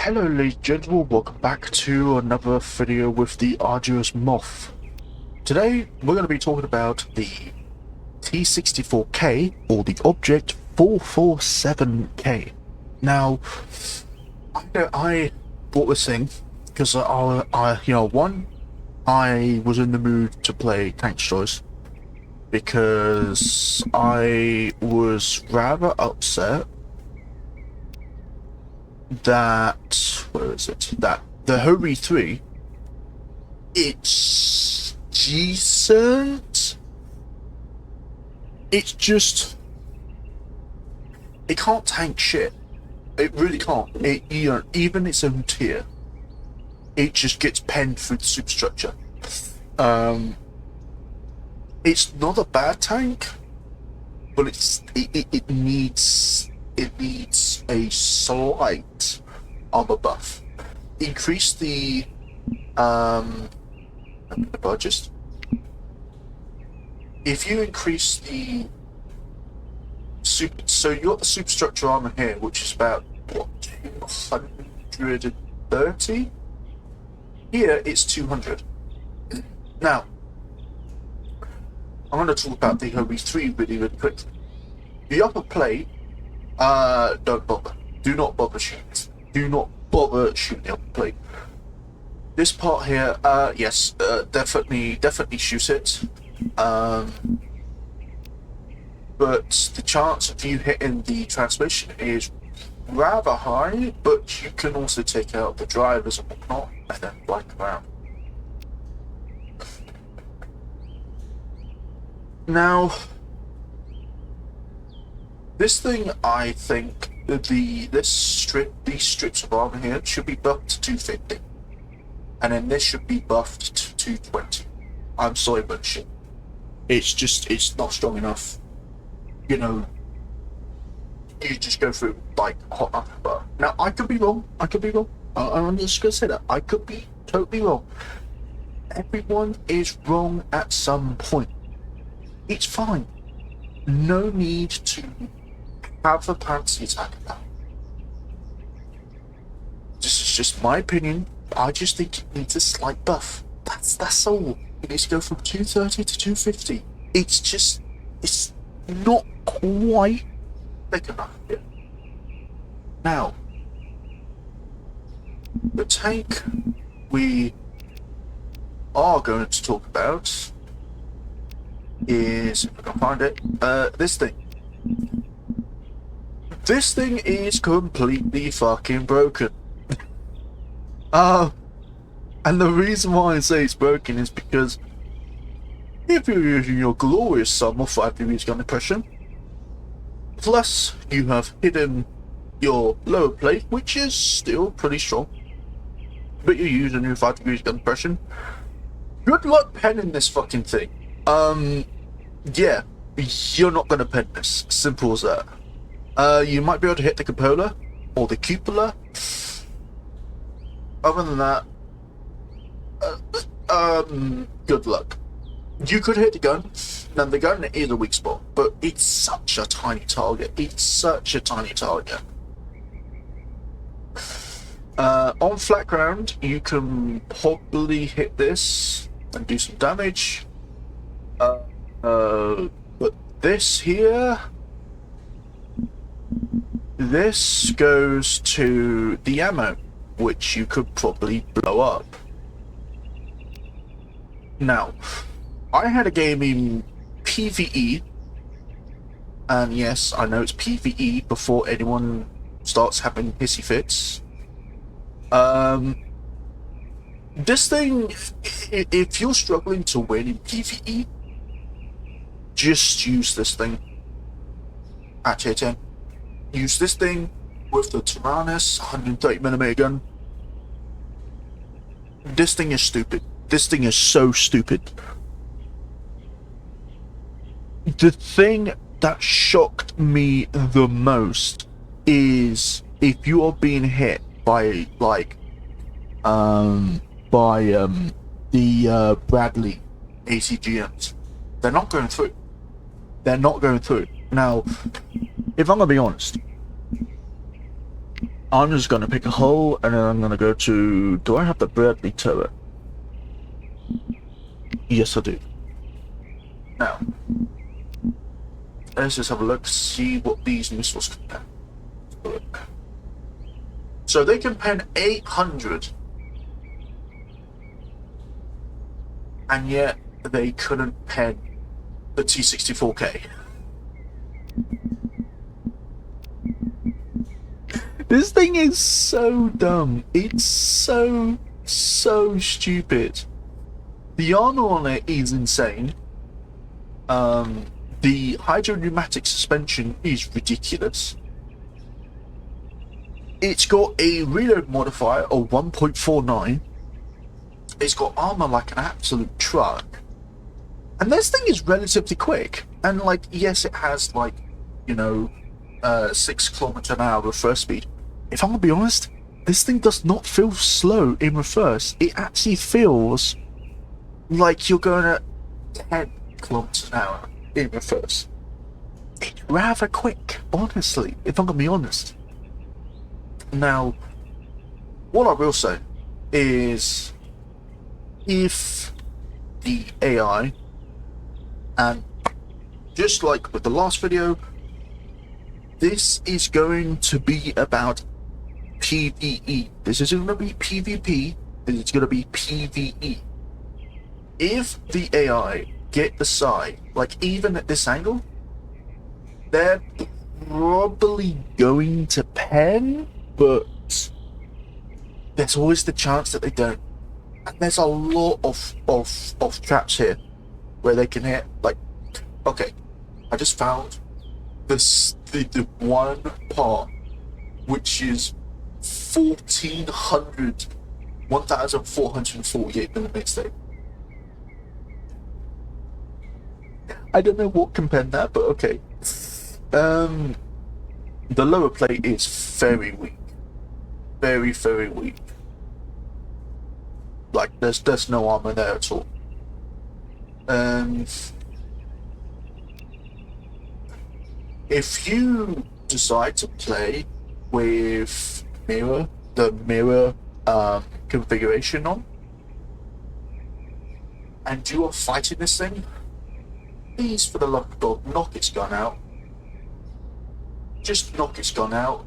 Hello ladies and gentlemen, welcome back to another video with the arduous moth. Today we're going to be talking about the T-64K or the Object 447K. Now, I bought this thing because one, I was in the mood to play Tank Destroyers because I was rather upset that the Hobie 3, it's decent. It's just, it can't tank shit. It really can't. Even its own tier, it just gets penned through the superstructure. It's not a bad tank, but it needs a slight armor buff. Increase the just if you increase the so you got the superstructure armor here, which is about what, 230. Here it's 200. Now I'm going to talk about the Hobie 3 really quickly. The upper plate, don't bother. Do not bother shooting. Do not bother shooting the upper plate. This part here, yes, definitely shoot it. But the chance of you hitting the transmission is rather high, but you can also take out the drivers and whatnot and then fly around. Now, this thing, I think these strips of armor here should be buffed to 250, and then this should be buffed to 220. I'm sorry, but shit, it's not strong enough. You know, you just go through like hot off the bar. Now I could be wrong. I'm just gonna say that I could be totally wrong. Everyone is wrong at some point. It's fine. No need to have a fancy attack about. This is just my opinion. I just think it needs a slight buff. That's all. It needs to go from 230 to 250. It's not quite big enough yet. Now, the tank we are going to talk about is, if I can find it, this thing. This thing is completely fucking broken. And the reason why I say it's broken is because if you're using your glorious sum of 5 degrees gun depression, plus you have hidden your lower plate, which is still pretty strong, but you're using your 5 degrees gun depression, good luck penning this fucking thing. Yeah, you're not gonna pen this. Simple as that. You might be able to hit the cupola or the cupola. Other than that, good luck. You could hit the gun. Now the gun is a weak spot, but it's such a tiny target. On flat ground, you can probably hit this and do some damage. But this here, this goes to the ammo, which you could probably blow up. Now, I had a game in PvE, and yes, I know it's PvE before anyone starts having hissy fits. This thing, if you're struggling to win in PvE, just use this thing at tier 10. Use this thing with the Tyrannus 130mm gun. This thing is stupid. This thing is so stupid. The thing that shocked me the most is if you are being hit by the Bradley ACGMs, they're not going through. Now, if I'm gonna be honest, I'm just gonna pick a hull, and then I'm gonna go to. Do I have the Bradley turret? Yes, I do. Now, let's just have a look, see what these missiles can pen. So they can pen 800, and yet they couldn't pen the T-64K. This thing is so dumb. It's so stupid. The armor on it is insane. The hydropneumatic suspension is ridiculous. It's got a reload modifier of 1.49. It's got armor like an absolute truck. And this thing is relatively quick. And like, yes, it has like, 6 kilometers an hour reverse speed. If I'm gonna be honest, this thing does not feel slow in reverse. It actually feels like you're going at 10 kilometers an hour in reverse. It's rather quick, honestly, if I'm gonna be honest. Now, what I will say is, if the AI, and just like with the last video, this is going to be about PvE. This isn't going to be PvP, it's going to be PvE. If the AI get the side, like even at this angle, they're probably going to pen, but there's always the chance that they don't. And there's a lot of traps here where they can hit. Like, okay, I just found this the one part which is 1448 millimeters thick. I don't know what can pen that, but okay. The lower plate is very weak, very weak. Like there's no armor there at all. If you decide to play with the mirror configuration on, and you are fighting this thing, please, for the love of God, knock its gun out. Just knock its gun out.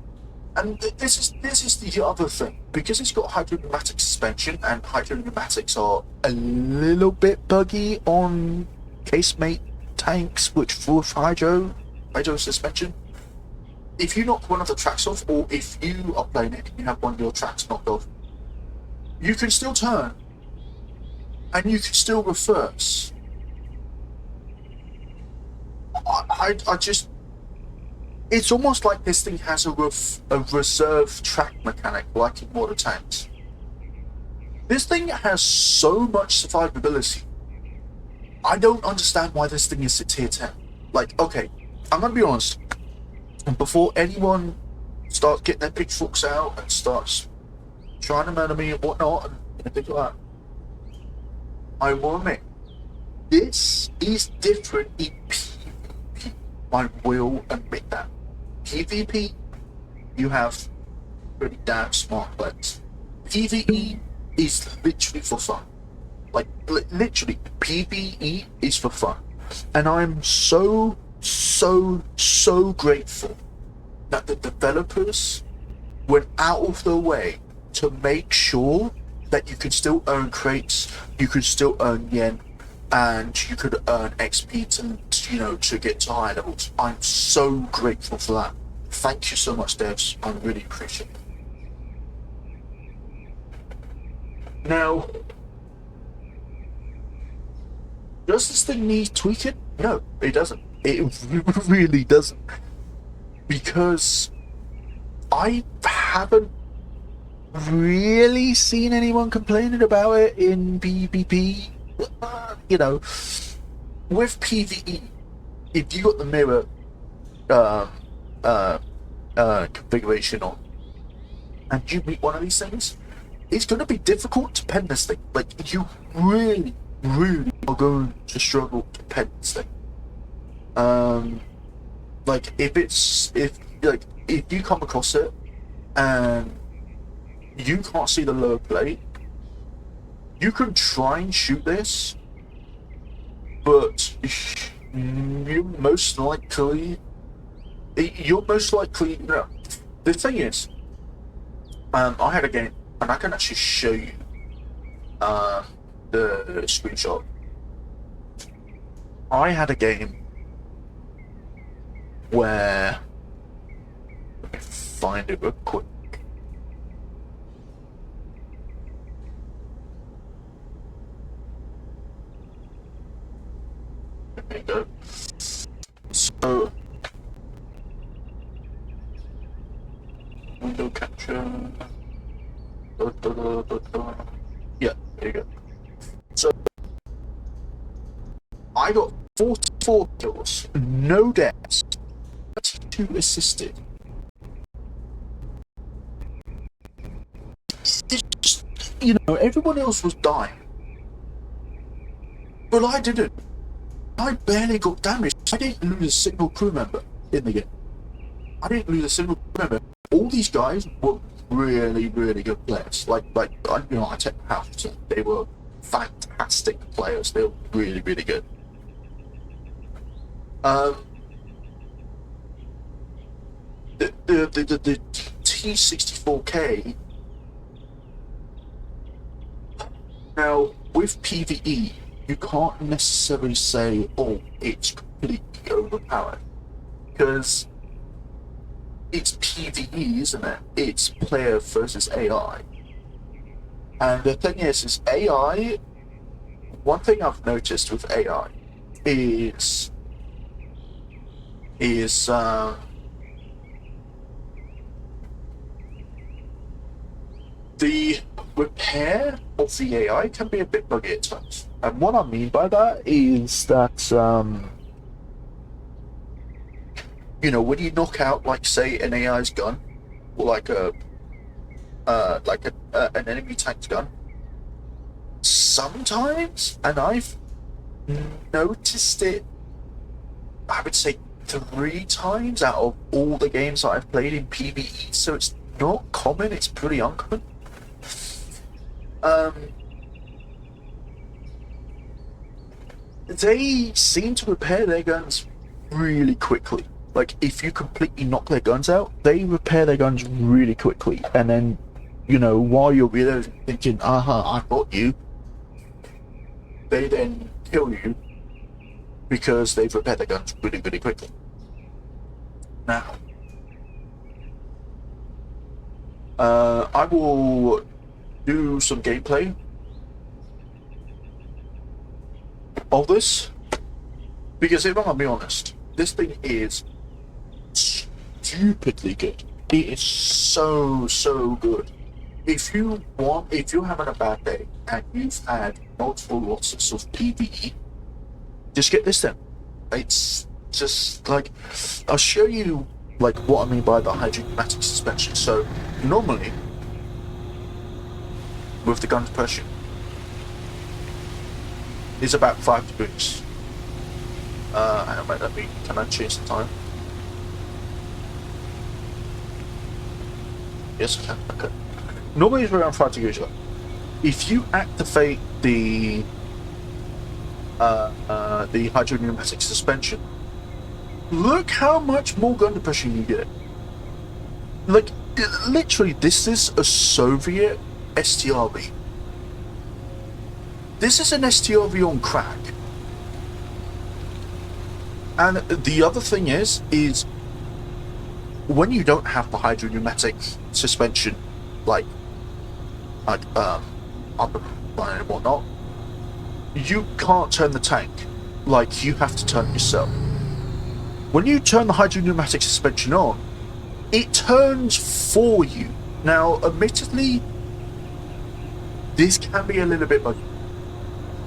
And this is the other thing, because it's got hydropneumatic suspension, and hydropneumatics are a little bit buggy on casemate tanks which full of hydro suspension. If you knock one of the tracks off, or if you are playing it and you have one of your tracks knocked off, you can still turn and you can still reverse. I just, it's almost like this thing has a reserve track mechanic like in water tanks. This thing has so much survivability. I don't understand why this thing is a tier 10. Like, okay, I'm gonna be honest, and before anyone starts getting their pitchforks out and starts trying to murder me and whatnot and things like that, I will admit, this is different in PvP. I will admit that. PvP, you have pretty damn smart players. PvE is literally for fun. Like, literally, PvE is for fun. And I'm so grateful that the developers went out of their way to make sure that you could still earn crates, you could still earn yen, and you could earn XP to get to high levels. I'm so grateful for that. Thank you so much, devs. I really appreciate it. Now, does this thing need tweaking? No, it doesn't. It really doesn't. Because I haven't really seen anyone complaining about it in PvP. With PvE, if you got the mirror configuration on, and you meet one of these things, it's going to be difficult to pen this thing. Like, you really are going to struggle to pen this thing. Like, if you come across it and you can't see the lower plate, you can try and shoot this, but you're most likely, no. The thing is, I had a game, and I can actually show you the screenshot. I had a game where, let me find it real quick. There you go. So, window capture. Yeah, there you go. So, I got 44 kills, no deaths, 32 assisted. It's just, everyone else was dying, but I didn't. I barely got damaged. I didn't lose a single crew member in the game. I didn't lose a single crew member. All these guys were really, really good players. I take my hat to them. They were fantastic players. They were really, really good. The T-64K. Now with PvE, you can't necessarily say, "Oh, it's completely overpowered," because it's PvE, isn't it? It's player versus AI. And the thing is AI. One thing I've noticed with AI is the repair of the AI can be a bit buggy at times. And what I mean by that is that, when you knock out, like, say, an AI's gun, or like an enemy tank's gun, sometimes, and I've noticed it, I would say 3 times out of all the games that I've played in PvE, so it's not common, it's pretty uncommon. They seem to repair their guns really quickly. Like, if you completely knock their guns out, they repair their guns really quickly. And then, while you're really thinking, I got you, they then kill you because they've repaired their guns really, really quickly. Now, I will do some gameplay of this, because if I'm gonna be honest, this thing is stupidly good. It is so good. If you're having a bad day and you've had multiple losses of PvE, just get this then. It's just like, I'll show you like what I mean by the hydropneumatic suspension. So normally with the gun pressure is about 5 degrees. Can I change the time? Yes, I can. Okay. Normally it's around 5 degrees. If you activate the hydropneumatic suspension, look how much more gun depression you get. Like, literally, this is a Soviet STRV. This is an STRV on crack. And the other thing is when you don't have the hydropneumatic suspension, like up and whatnot, you can't turn the tank. Like, you have to turn it yourself. When you turn the hydropneumatic suspension on, it turns for you. Now, admittedly, this can be a little bit buggy.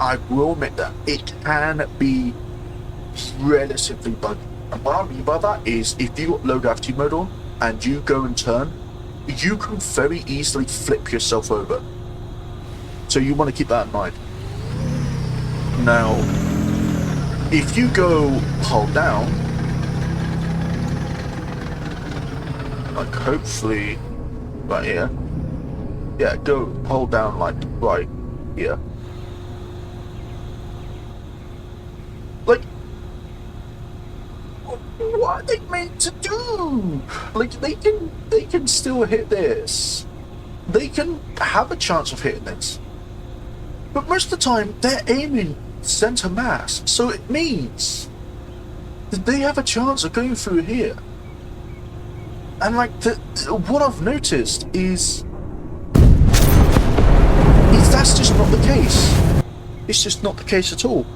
I will admit that it can be relatively buggy. And what I mean by that is, if you got low gravity mode on and you go and turn, you can very easily flip yourself over. So you want to keep that in mind. Now, if you go hold down, like, hopefully right here. Yeah, go hold down like right here. Like, what are they meant to do? Like, they can still hit this. They can have a chance of hitting this. But most of the time, they're aiming center mass, so it means that they have a chance of going through here. And like, what I've noticed is that's just not the case. It's just not the case at all.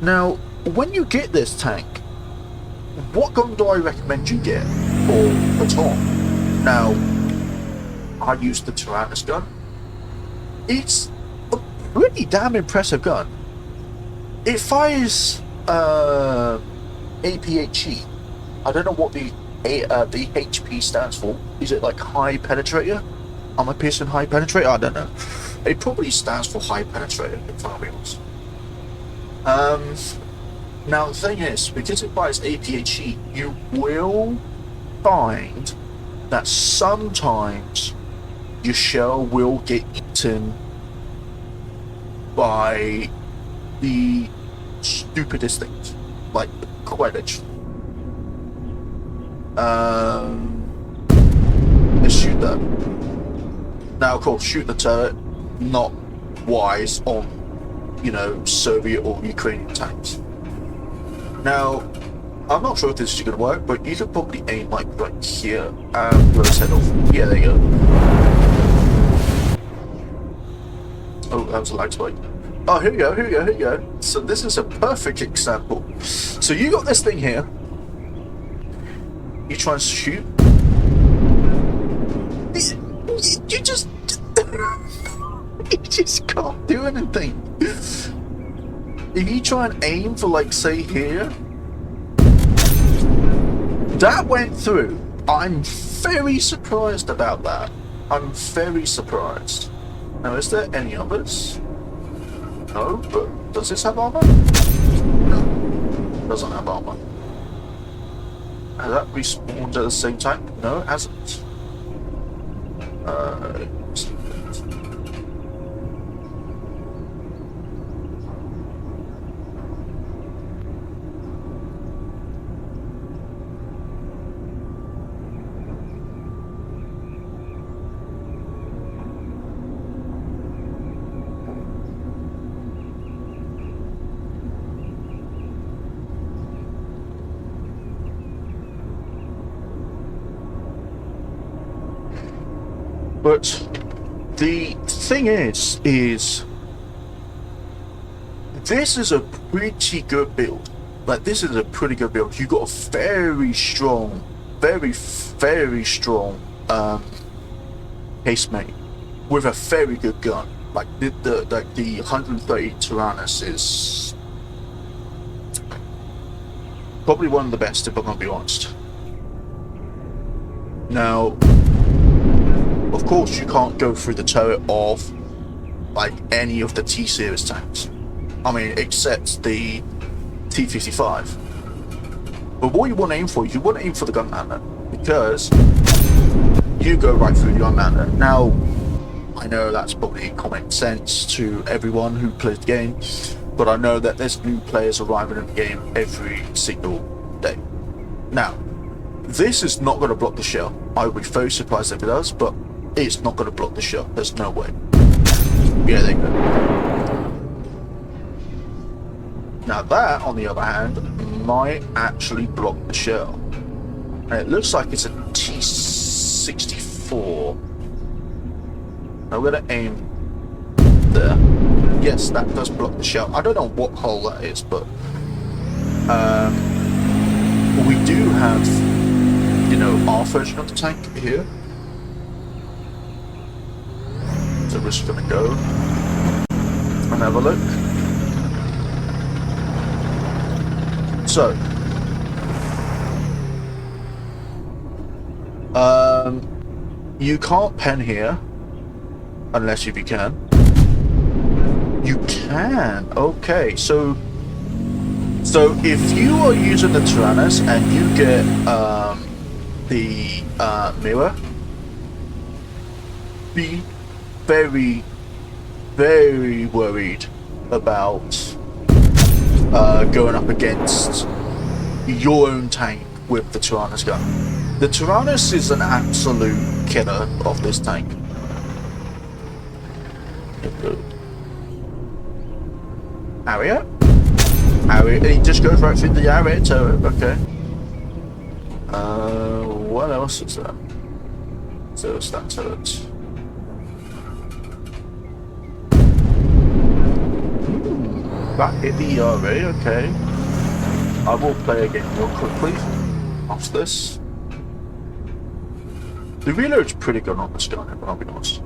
Now, when you get this tank, what gun do I recommend you get for baton? Now, I use the Tyrannus gun. It's a pretty damn impressive gun. It fires APHE. I don't know what the HP stands for. Is it like high penetrator? Am I piercing high penetrator? I don't know. It probably stands for high penetrator, if I'm honest. Now the thing is, because it fires APHE, you will find that sometimes your shell will get eaten by the stupidest things, like the Quidditch. Let's shoot that. Now, of course, shoot the turret, not wise on, you know, Soviet or Ukrainian tanks. Now, I'm not sure if this is going to work, but you could probably aim like right here and blow his head off. Yeah, there you go. Oh, that was a lag spike. Oh, here we go, here we go, here we go. So this is a perfect example. So you got this thing here. You try and shoot. You just... you just can't do anything. If you try and aim for, like, say here, that went through. I'm very surprised about that. I'm very surprised. Now, is there any others? No, but does this have armor? No, doesn't have armor. Has that respawned at the same time? No, it hasn't. But the thing is this is a pretty good build. Like, this is a pretty good build. You got a very strong, very strong casemate with a very good gun. Like the 130 Tyrannus is probably one of the best, if I'm gonna be honest. Now, of course, you can't go through the turret of like any of the T-series tanks. I mean, except the T-55. But what you want to aim for, you want to aim for the gun mount, because you go right through the gun mount. Now, I know that's probably common sense to everyone who plays the game, but I know that there's new players arriving in the game every single day. Now, this is not going to block the shell. I would be very surprised if it does, but it's not going to block the shell. There's no way. Yeah, there you go. Now that, on the other hand, might actually block the shell. And it looks like it's a T-64. Now we're going to aim there. Yes, that does block the shell. I don't know what hole that is, but we do have, you know, our version of the tank here. So we're just going to go and have a look. So, you can't pen here, unless if you can. You can, okay, so if you are using the Tyrannus and you get, the mirror, be very, very worried about going up against your own tank with the Tyrannus gun. The Tyrannus is an absolute killer of this tank. Area? Area, it just goes right through the area turret, okay. What else is there? So it's that turret. That hit the ERA, okay. I will play again real quickly after this. The reload's pretty good on this gun, I'll be honest.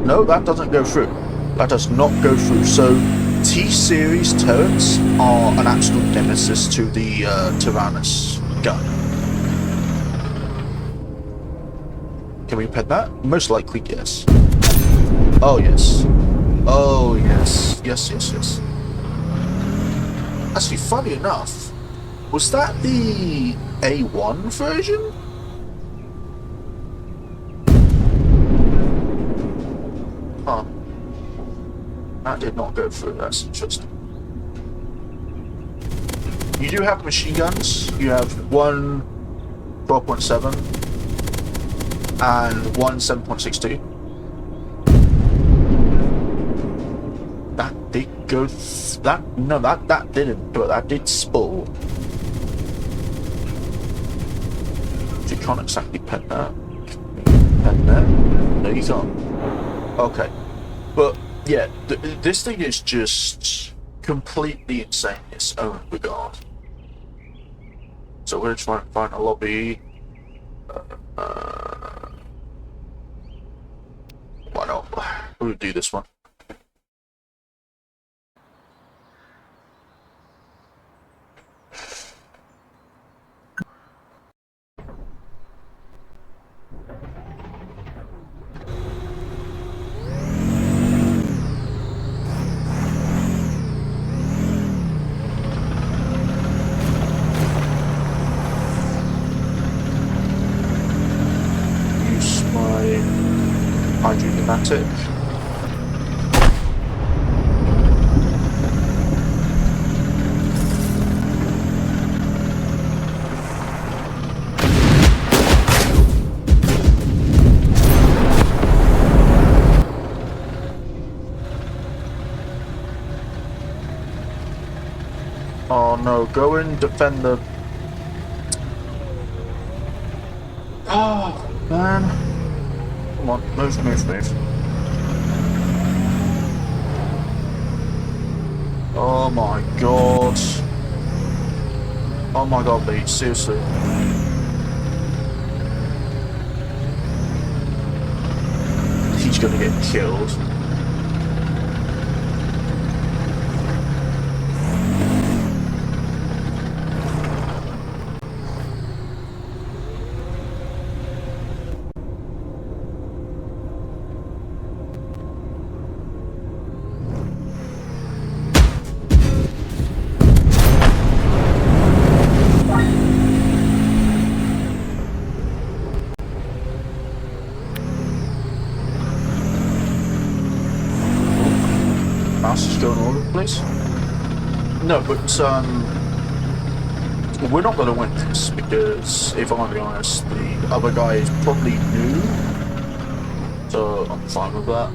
No, that doesn't go through. That does not go through. So T-series turrets are an absolute nemesis to the Tyrannus gun. Can we pet that? Most likely, yes. Oh, yes. Oh, yes. Yes, yes, yes. Actually, funny enough, was that the A1 version? Huh. That did not go through, that's interesting. You do have machine guns. You have one 12.7 and one 7.62. That did go. That didn't. But that did spoil. You can't exactly pet that. Pet that. No, you can't. Okay, but yeah, this thing is just completely insane in its own regard. So we're gonna try and find a lobby. Why not? We'll do this one. Hydromatic. Oh no, go and defend the... Oh, man. Come on, move, move, move. Oh my god. Oh my god, Lee, seriously. He's gonna get killed. Just going all over the place. No, but we're not going to win this because, if I'm going to be honest, the other guy is probably new, so I'm fine with that.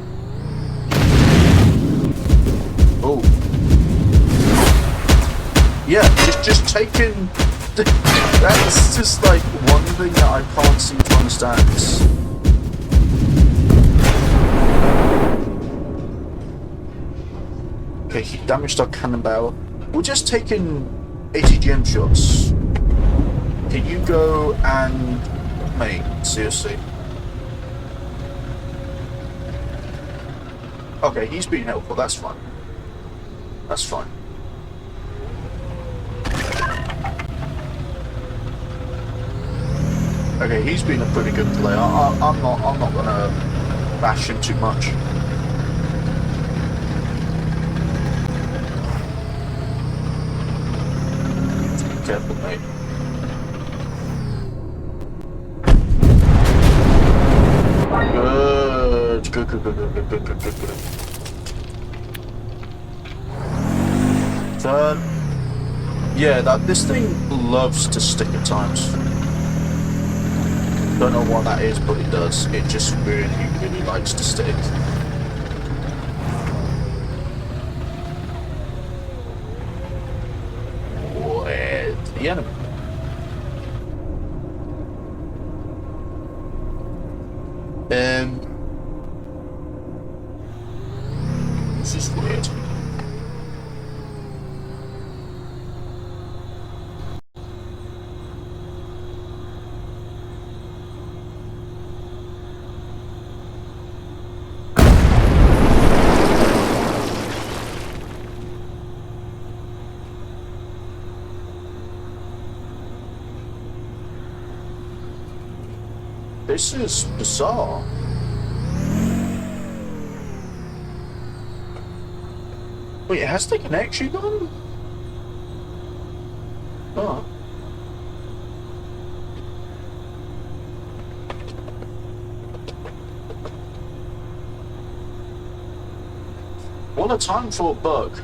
Oh, yeah, just taking. That's just like one thing that I can't seem to understand. Okay, he damaged our cannon barrel. We're just taking ATGM shots. Can you go and... Mate, seriously. Okay, he's being helpful, that's fine. That's fine. Okay, he's been a pretty good player. I'm not gonna bash him too much. Careful, mate. Good, good, good, good, good, good, good, good, good. Turn. Yeah, this thing loves to stick at times. Don't know why that is, but it does. It just really, really likes to stick. Where's the enemy? This is weird. This is bizarre. Wait, has the connection gone? Oh. What a time for a bug.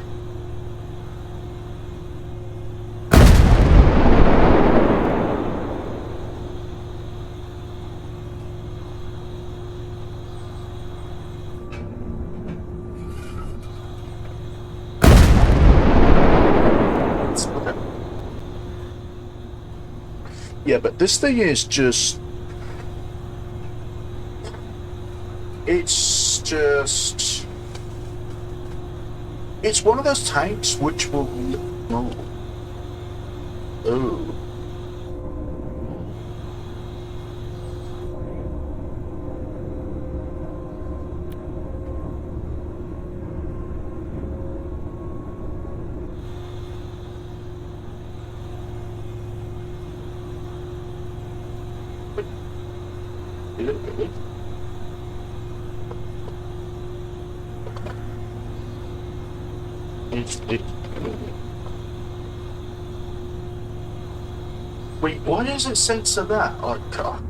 Yeah, but this thing is just... It's just... It's one of those tanks which will... Oh. Oh. Wait, why does it censor that? Oh, God.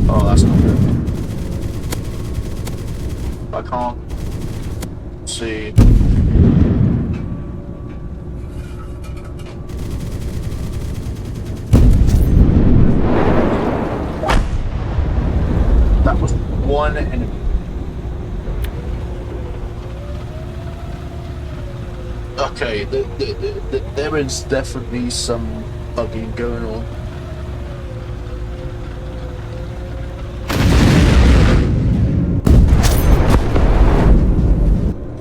Oh, that's not good. I can't see. That was one enemy. Okay, there is definitely some bugging going on.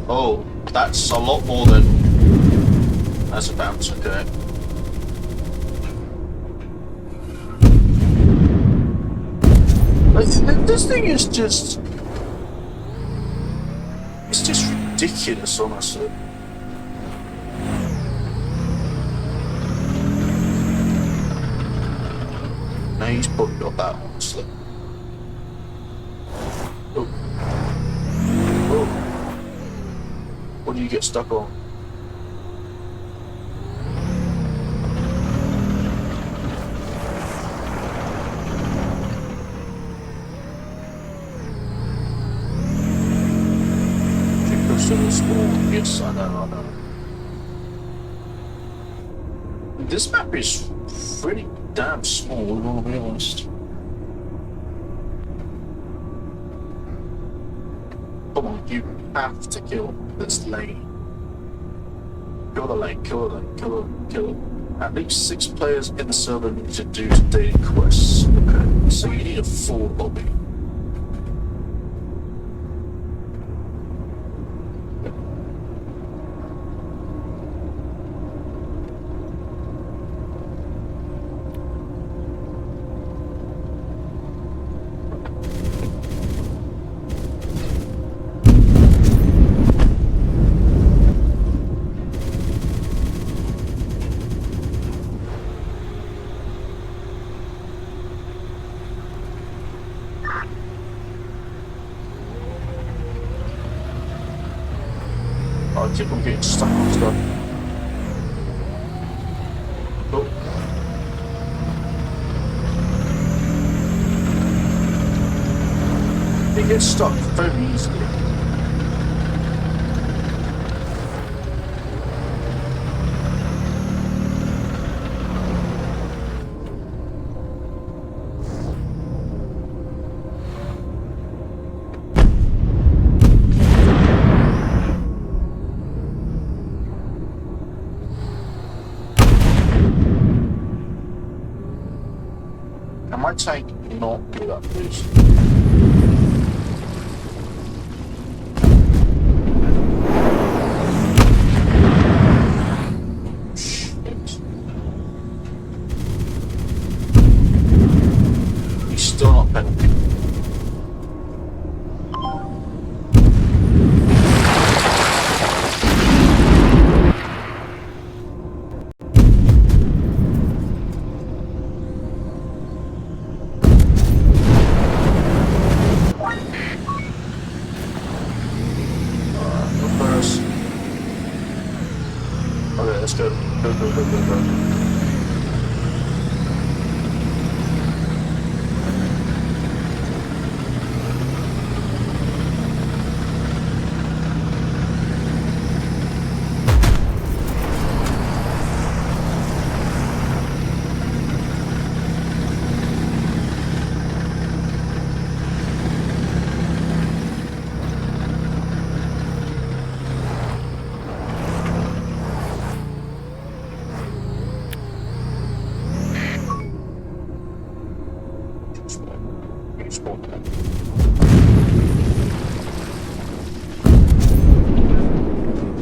Oh, that's a lot more than... That's a bounce, okay. This thing is just... It's just ridiculous, honestly. No, he's probably got that, honestly. Oh. Oh. What do you get stuck on? Yes, I know. This map is pretty damn small, we want to be honest. Come on, you have to kill this lane. Kill the lane, kill the lane, kill it, kill it. At least 6 players in the server need to do daily quests. Okay, so you need a full lobby. keep on getting stuck on stuff. Oh. They get stuck very easily. Can my tank not do that, please? Shit. He's still not penalty. Okay, let's go. Go.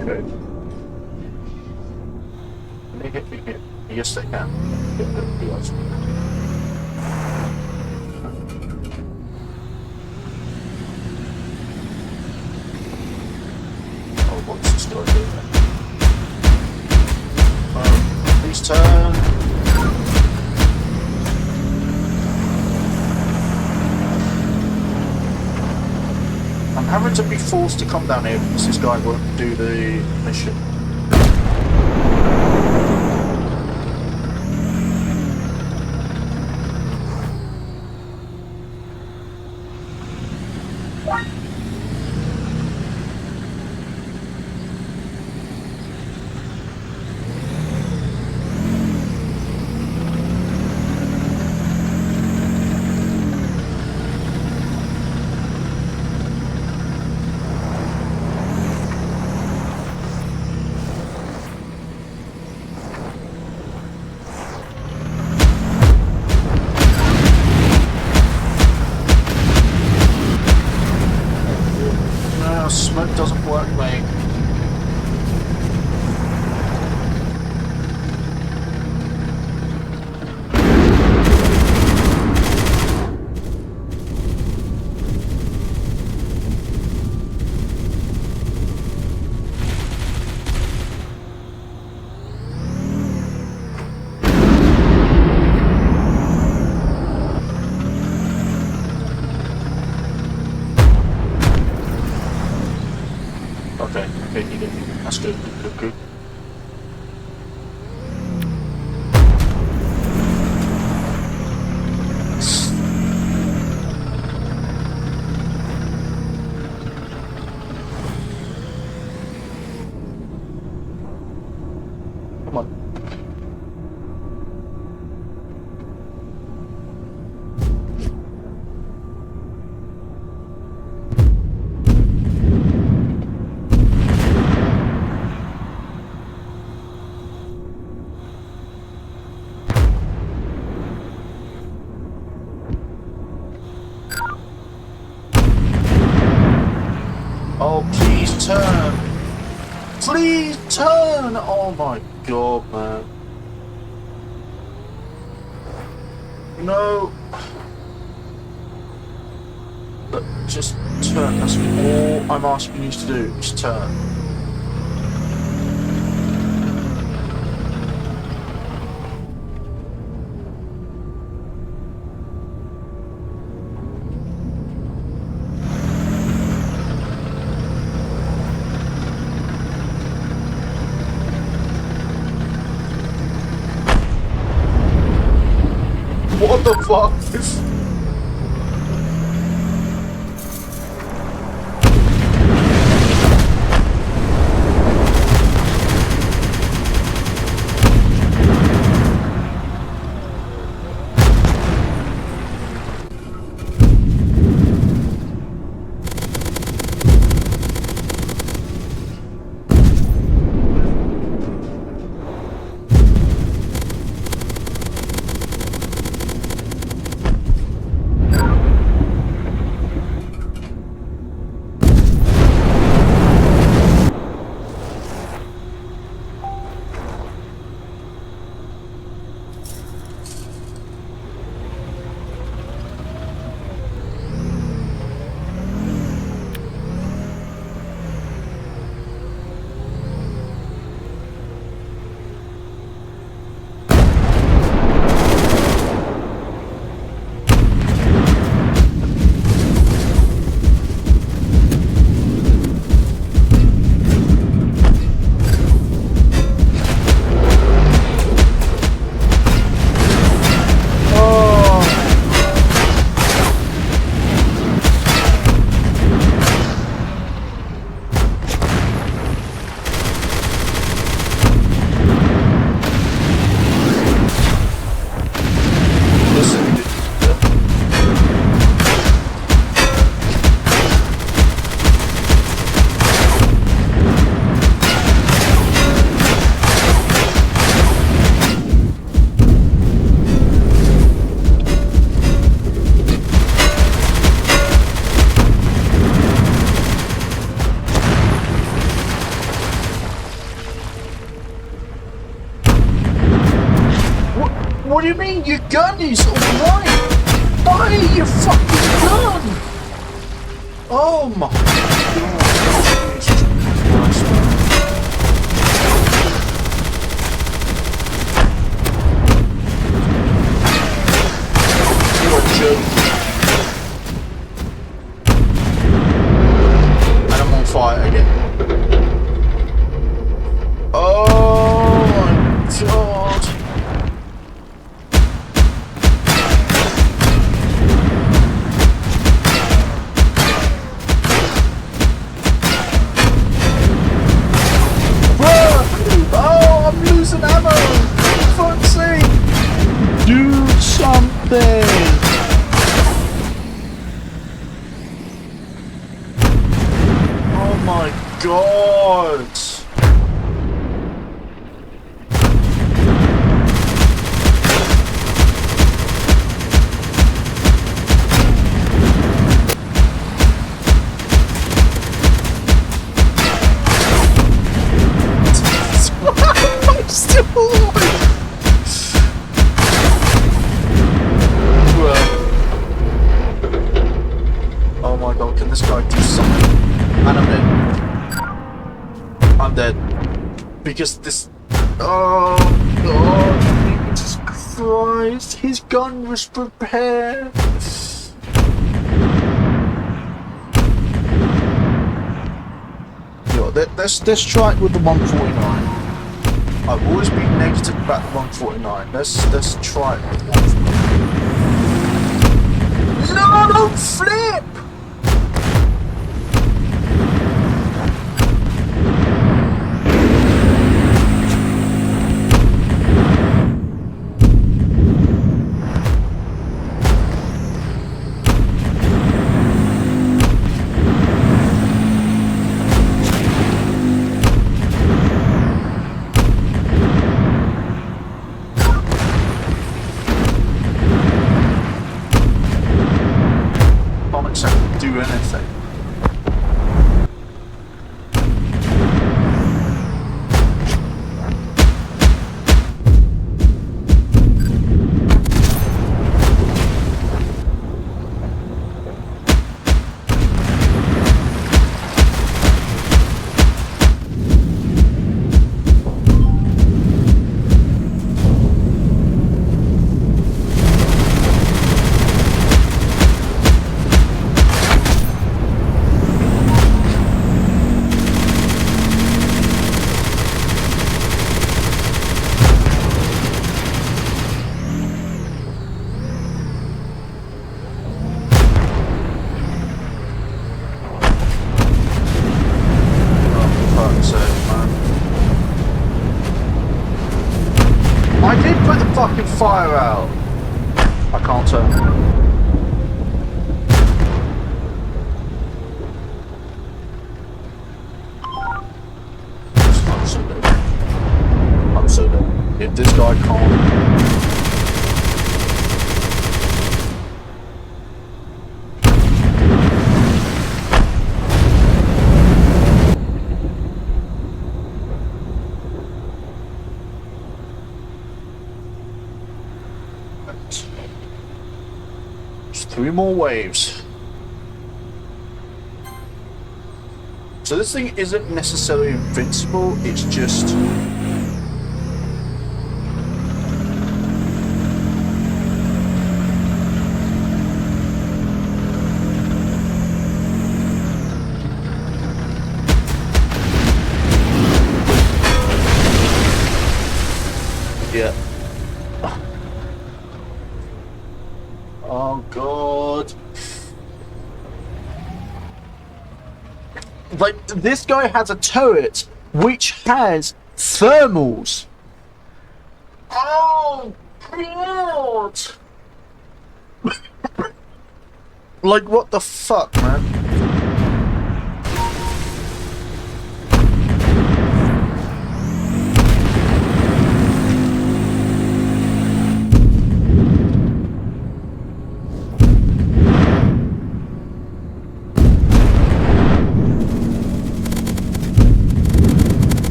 Okay. Can they hit me here? Yes, they can. Oh, what's this guy doing? Please turn. I'm having to be forced to come down here because this guy won't do the mission. Smoke doesn't work, mate. Okay, he did. That's good. Good. Come on. Oh, please turn! Please turn! Oh my god, man. No. But just turn. That's all I'm asking you to do. Just turn. What the fuck? What do you mean? Your gun is alright! Buy your fucking gun! Oh my god! Jesus Christ, man. You're a joke. And I'm on fire again. Oh my god! Ammo! For fuck's sake! Do something! Oh my god! Still alive! Oh my god, can this guy do something? And I'm dead. Because this... Oh god, Jesus Christ, his gun was prepared! Yo, let's try it with the 149. I've always been negative about the 149. Let's try it with 149. No, don't flip! fire out. I can't turn. I'm so dead. I'm so dead. If this guy can't... Just 3 more waves. So this thing isn't necessarily invincible, it's just... Yeah. Oh god. Like, this guy has a turret which has thermals. Oh god. Like, what the fuck, man?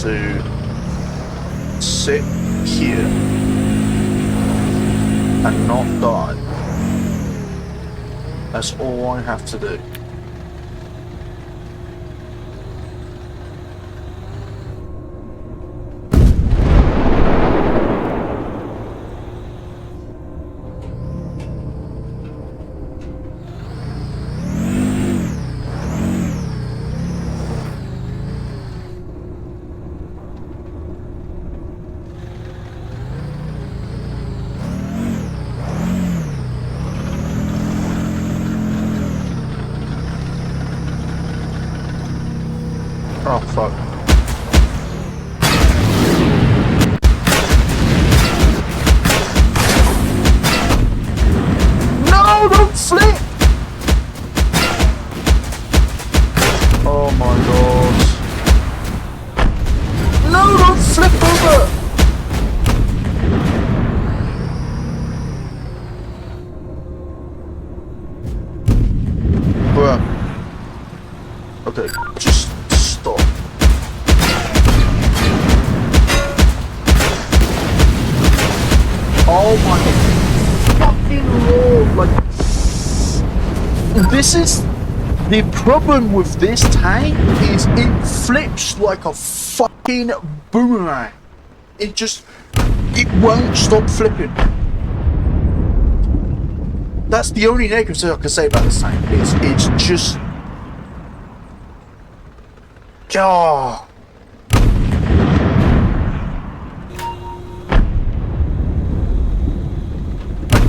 To sit here and not die. That's all I have to do. Oh fuck. No, don't flip! Oh my god. No, don't flip over! Bruh. Okay, just stop. Oh my fucking lord, like... This is... The problem with this tank is it flips like a fucking boomerang. It just... It won't stop flipping. That's the only negative thing I can say about this tank. It's just... Oh.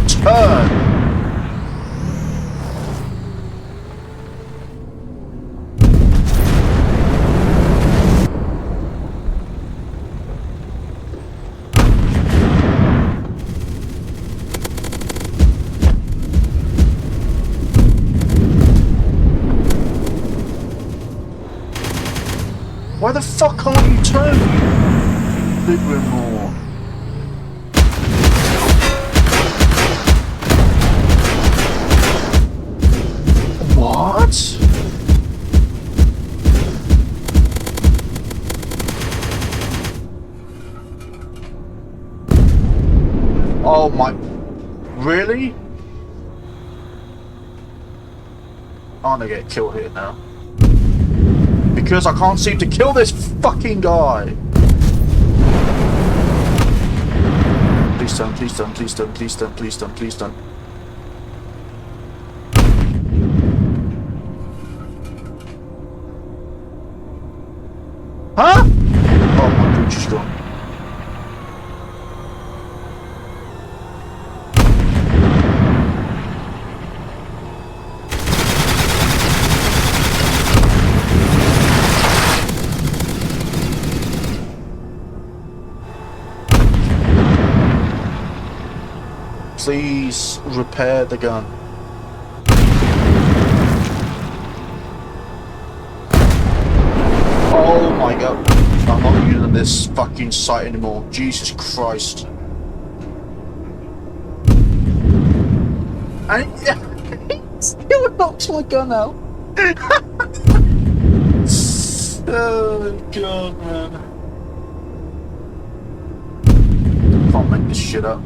Turn. Why the fuck can't you turn? Bit more. What? Oh my... Really? I'm gonna get killed here now. Because I can't seem to kill this fucking guy. please don't, please don't, please don't, please don't, please don't. Huh? Oh, my boots is gone. Please repair the gun. Oh my god. I'm not using this fucking sight anymore. Jesus Christ. And he still knocks my gun out. Oh god, man. Can't make this shit up.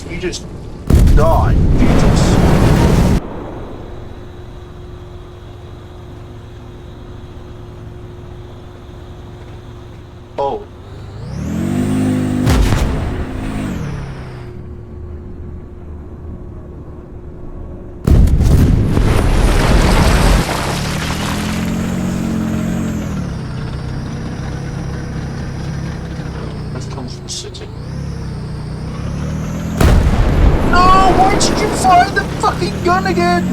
You just die, Jesus. Oh. That comes from the city. No! Why did you fire the fucking gun again?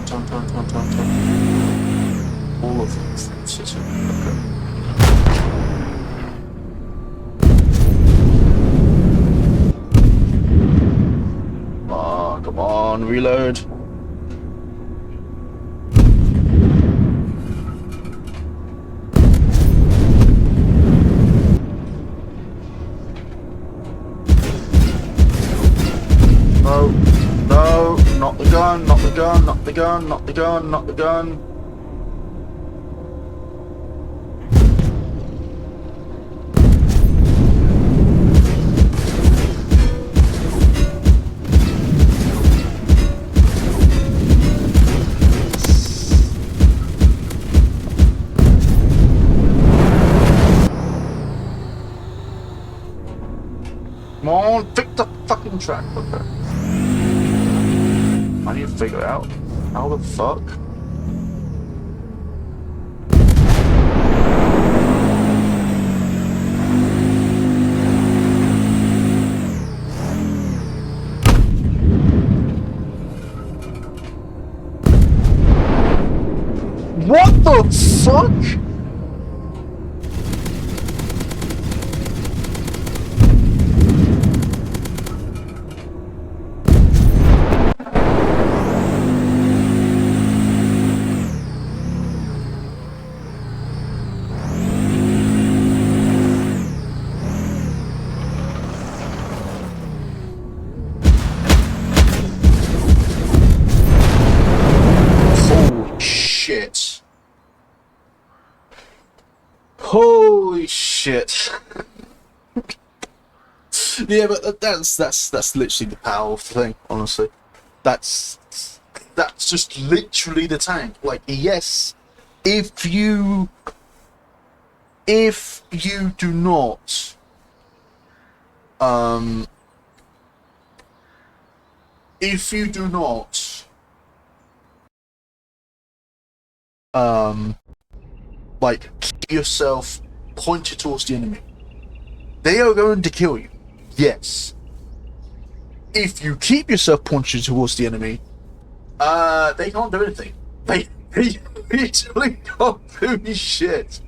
Turn. All of them from the city. Okay. Come on, reload. No, not the gun, not the gun, not the gun, not the gun, not the gun. Come on, pick the fucking track. Okay. I need to figure out how the fuck. What the fuck? Holy shit. Yeah, but that's literally the power of the thing, honestly. That's just literally the tank. Like, yes, if you do not like, keep yourself pointed towards the enemy, they are going to kill you. Yes. If you keep yourself pointed towards the enemy, they can't do anything. They literally can't do shit.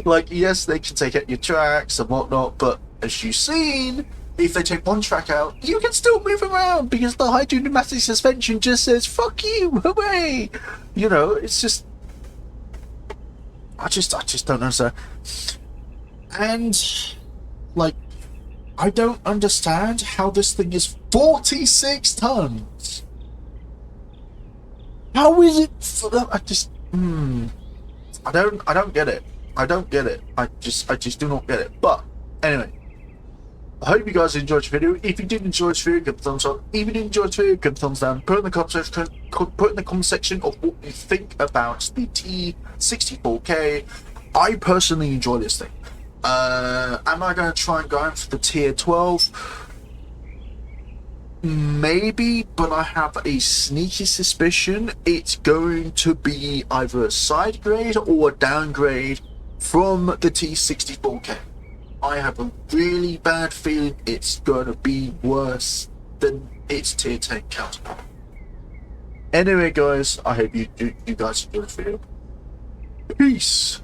Like, yes, they can take out your tracks and whatnot, but as you've seen, if they take one track out, you can still move around because the high pneumatic suspension just says, fuck you, hooray! You know, it's just... I just don't understand. And, like, I don't understand how this thing is 46 tons. How is it? I just, I don't get it. I don't get it. I just do not get it. But anyway, I hope you guys enjoyed the video. If you did enjoy this video, give a thumbs up. If you did enjoy this video, give a thumbs down. Put in the comment section of what you think about the T-64K. I personally enjoy this thing. Am I going to try and go in for the tier 12? Maybe, but I have a sneaky suspicion it's going to be either a side grade or a downgrade from the T-64K. I have a really bad feeling it's going to be worse than its tier 10 counterpart. Anyway, guys, I hope you guys enjoyed the video. Peace!